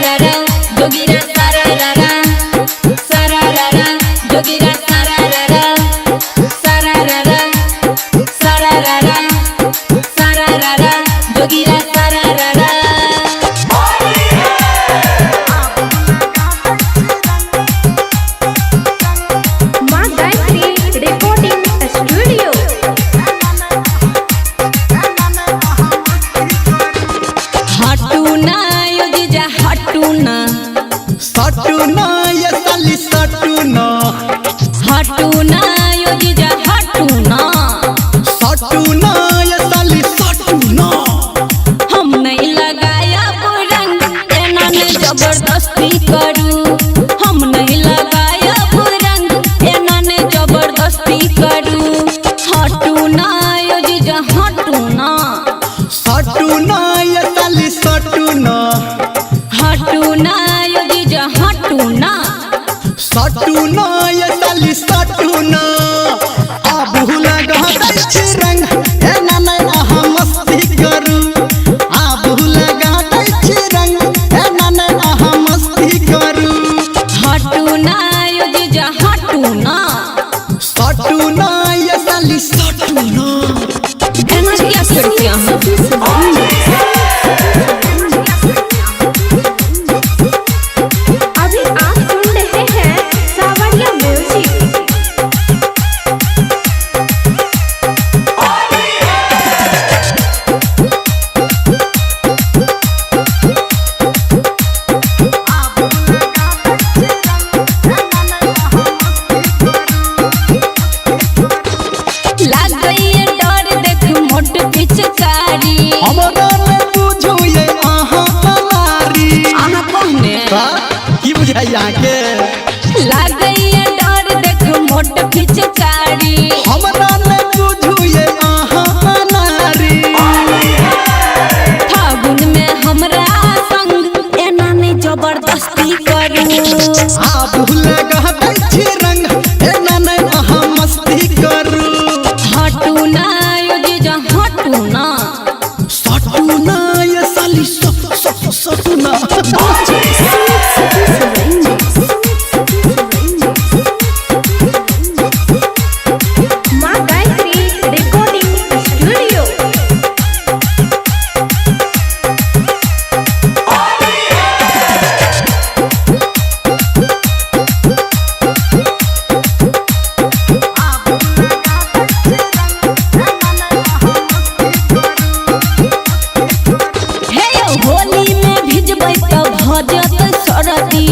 sararara, jogira sararara, sararara, jogira sararara, sararara, sararara, sararara, jogira sararara. माँ Gayatri recording studio. हटू ना योजिजा हटू ना, सटू ना ये साली सटू ना, हटू ना योजिजा हटू ना, सटू ना ये साली सटू ना। हम नहीं लगाया रंग एना ने जबरदस्ती करू, हम नहीं लगाया रंग एना ने जबरदस्ती करू। हटू ना योजिजा हटू ना, सटू ना ये साली सटू ना, हटू ना योजिजा हटू ना, सटू ना ये साली सटू ना। अब लगा दै छी रंग एना नहीं अहाँ मस्ती करू, अब लगा दै छी रंग एना नहीं अहाँ मस्ती करू। हटू ना योजिजा हटू ना, सटू ना ये साली सटू ना। एना क्या करती हैं? अभी आप सुन रहे हैं सावरिया म्यूजिक। लाग गई है डर देख मोट पिचकारी, हमरा ने बुझू ये अहाँ अनारी। आहा कहने की बुझाई आके लाग गई है डर देख मोट पिचकारी। हमरा ने बुझू ये अहाँ अनारी। फागुन में हमरा संग एना ने जबरदस्ती करू। आप लगा दै छी रंग एना नहीं अहाँ मस्ती करू। हटू ना योजिजा हटू ना, सटू ना ये साली सटू ना। माँ गायत्री रिकॉर्डिंग स्टूडियो। हे होली में भिजबै त भजत सरदी।